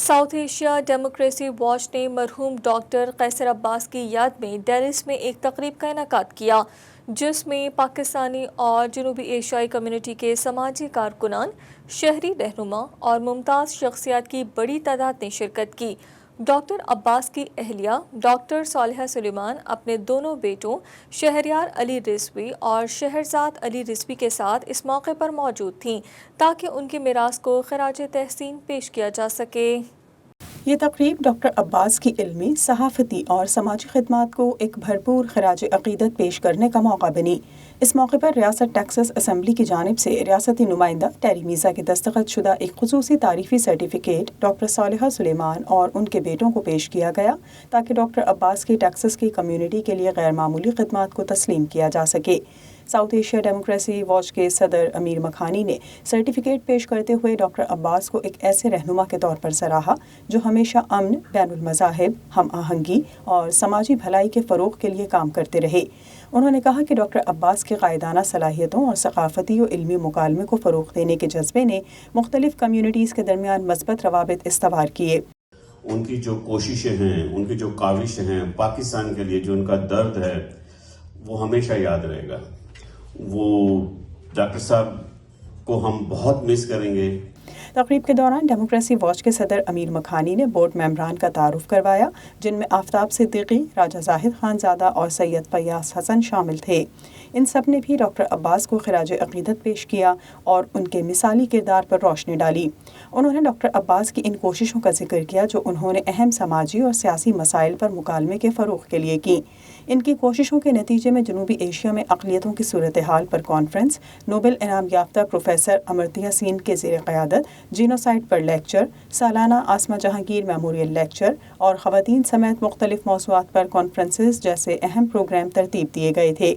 South Asia democracy watch نے مرحوم doctor قیصر عباس کی یاد میں ڈیلس میں ایک تقریب کا انعقاد کیا، جس میں پاکستانی اور جنوبی ایشیائی کمیونٹی کے سماجی کارکنان، شہری رہنما اور ممتاز شخصیات کی بڑی تعداد نے شرکت کی۔ ڈاکٹر عباس کی اہلیہ ڈاکٹر صالحہ سلیمان اپنے دونوں بیٹوں شہریار علی رضوی اور شہرزاد علی رضوی کے ساتھ اس موقع پر موجود تھیں تاکہ ان کی میراث کو خراج تحسین پیش کیا جا سکے۔ یہ تقریب ڈاکٹر عباس کی علمی، صحافتی اور سماجی خدمات کو ایک بھرپور خراج عقیدت پیش کرنے کا موقع بنی۔ اس موقع پر ریاست ٹیکساس اسمبلی کی جانب سے ریاستی نمائندہ ٹیری میزا کے دستخط شدہ ایک خصوصی تعریفی سرٹیفکیٹ ڈاکٹر صالحہ سلیمان اور ان کے بیٹوں کو پیش کیا گیا تاکہ ڈاکٹر عباس کی ٹیکساس کی کمیونٹی کے لیے غیر معمولی خدمات کو تسلیم کیا جا سکے۔ ساؤتھ ایشیا ڈیموکریسی واچ کے صدر امیر مکھانی نے سرٹیفکیٹ پیش کرتے ہوئے ڈاکٹر عباس کو ایک ایسے رہنما کے طور پر سراہا جو ہمیشہ امن، بین المذاہب، ہم آہنگی اور سماجی بھلائی کے فروغ کے لیے کام کرتے رہے۔ انہوں نے کہا کہ ڈاکٹر عباس کی قائدانہ صلاحیتوں اور ثقافتی و علمی مکالمے کو فروغ دینے کے جذبے نے مختلف کمیونٹیز کے درمیان مثبت روابط استوار کیے۔ ان کی جو کوششیں ہیں، ان کی جو کاوشیں ہیں، پاکستان کے لیے جو ان کا درد ہے وہ ہمیشہ یاد رہے گا۔ وہ ڈاکٹر صاحب کو ہم بہت مس کریں گے۔ تقریب کے دوران ڈیموکریسی واچ کے صدر امیر مکھانی نے بورڈ ممبران کا تعارف کروایا، جن میں آفتاب صدیقی، راجہ زاہد خان زادہ اور سید فیاض حسن شامل تھے۔ ان سب نے بھی ڈاکٹر عباس کو خراج عقیدت پیش کیا اور ان کے مثالی کردار پر روشنی ڈالی۔ انہوں نے ڈاکٹر عباس کی ان کوششوں کا ذکر کیا جو انہوں نے اہم سماجی اور سیاسی مسائل پر مکالمے کے فروغ کے لیے کی۔ ان کی کوششوں کے نتیجے میں جنوبی ایشیا میں اقلیتوں کی صورتحال پر کانفرنس، نوبل انعام یافتہ پروفیسر امرتیہ سین کے زیر قیادت جینوسائیڈ پر لیکچر، سالانہ آسما جہانگیر میموریل لیکچر اور خواتین سمیت مختلف موضوعات پر کانفرنسز جیسے اہم پروگرام ترتیب دیے گئے تھے۔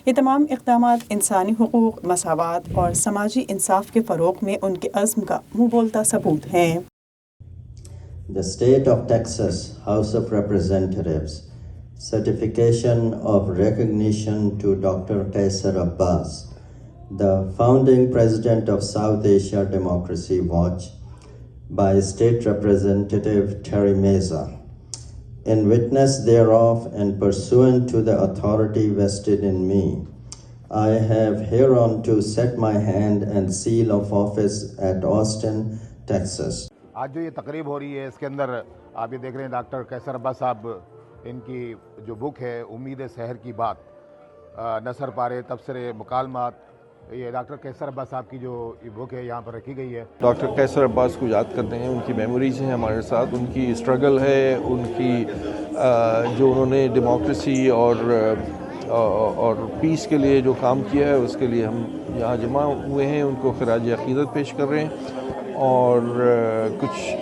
یہ تمام اقدامات انسانی حقوق، مساوات اور سماجی انصاف کے فروغ میں ان کے عزم کا منہ بولتا ثبوت ہیں۔ The State of Texas House of Representatives Certification of Recognition to Dr. Qaisar Abbas, the founding president of South Asia Democracy Watch, by State Representative Terry Meza. In witness thereof and pursuant to the authority vested in me, I have hereunto set my hand and seal of office at Austin, Texas. آج جو یہ تقریب ہو رہی ہے اس کے اندر آپ یہ دیکھ رہے ہیں ڈاکٹر قیصر عباس صاحب، ان کی جو بک ہے امید سحر کی بات، نثر پارے تبصرے مکالمات، یہ ڈاکٹر قیصر عباس صاحب کی جو یہ بک ہے یہاں پر رکھی گئی ہے۔ ڈاکٹر قیصر عباس کو یاد کرتے ہیں، ان کی میموریز ہیں ہمارے ساتھ، ان کی اسٹرگل ہے، ان کی جو انہوں نے ڈیموکریسی اور پیس کے لیے جو کام کیا ہے اس کے لیے ہم یہاں جمع ہوئے ہیں، ان کو خراج عقیدت پیش کر رہے ہیں اور کچھ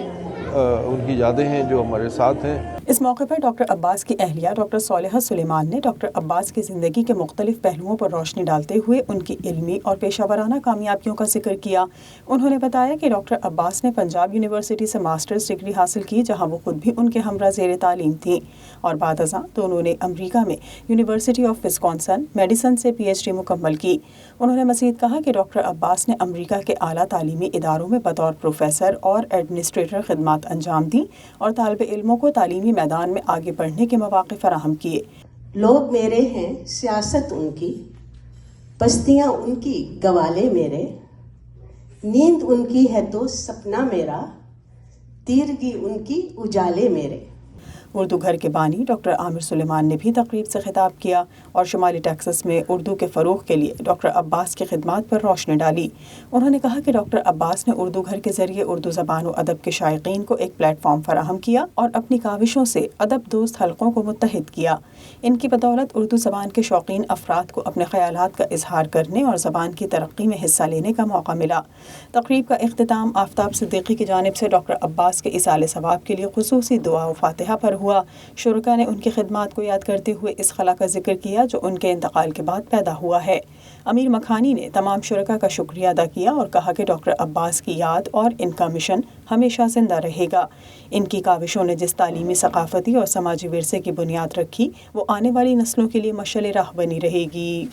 ان کی یادیں ہیں جو ہمارے ساتھ ہیں۔ اس موقع پر ڈاکٹر عباس کی اہلیہ ڈاکٹر صالحہ سلیمان نے ڈاکٹر عباس کی زندگی کے مختلف پہلوؤں پر روشنی ڈالتے ہوئے ان کی علمی اور پیشہ ورانہ کامیابیوں کا ذکر کیا۔ انہوں نے بتایا کہ ڈاکٹر عباس نے پنجاب یونیورسٹی سے ماسٹرز ڈگری حاصل کی، جہاں وہ خود بھی ان کے ہمراہ زیر تعلیم تھیں، اور بعد ازاں دونوں نے امریکہ میں یونیورسٹی آف وسکونسن میڈیسن سے PhD مکمل کی۔ انہوں نے مزید کہا کہ ڈاکٹر عباس نے امریکہ کے اعلیٰ تعلیمی اداروں میں بطور پروفیسر اور ایڈمنسٹریٹر خدمات انجام دیں اور طالب علموں کو تعلیمی میدان میں آگے بڑھنے کے مواقع فراہم کیے۔ لوگ میرے ہیں، سیاست ان کی، بستیاں ان کی، گوالے میرے، نیند ان کی ہے تو سپنا میرا، تیرگی ان کی، اجالے میرے۔ اردو گھر کے بانی ڈاکٹر عامر سلیمان نے بھی تقریب سے خطاب کیا اور شمالی ٹیکساس میں اردو کے فروغ کے لیے ڈاکٹر عباس کی خدمات پر روشنی ڈالی۔ انہوں نے کہا کہ ڈاکٹر عباس نے اردو گھر کے ذریعے اردو زبان و ادب کے شائقین کو ایک پلیٹ فارم فراہم کیا اور اپنی کاوشوں سے ادب دوست حلقوں کو متحد کیا۔ ان کی بدولت اردو زبان کے شوقین افراد کو اپنے خیالات کا اظہار کرنے اور زبان کی ترقی میں حصہ لینے کا موقع ملا۔ تقریب کا اختتام آفتاب صدیقی کی جانب سے ڈاکٹر عباس کے ایصال ثواب کے لیے خصوصی دعا و فاتحہ پر ہوا۔ شرکا نے ان کی خدمات کو یاد کرتے ہوئے اس خلا کا ذکر کیا جو ان کے انتقال کے بعد پیدا ہوا ہے۔ امیر مکھانی نے تمام شرکا کا شکریہ ادا کیا اور کہا کہ ڈاکٹر عباس کی یاد اور ان کا مشن ہمیشہ زندہ رہے گا۔ ان کی کاوشوں نے جس تعلیمی، ثقافتی اور سماجی ورثے کی بنیاد رکھی وہ آنے والی نسلوں کے لیے مشعل راہ بنی رہے گی۔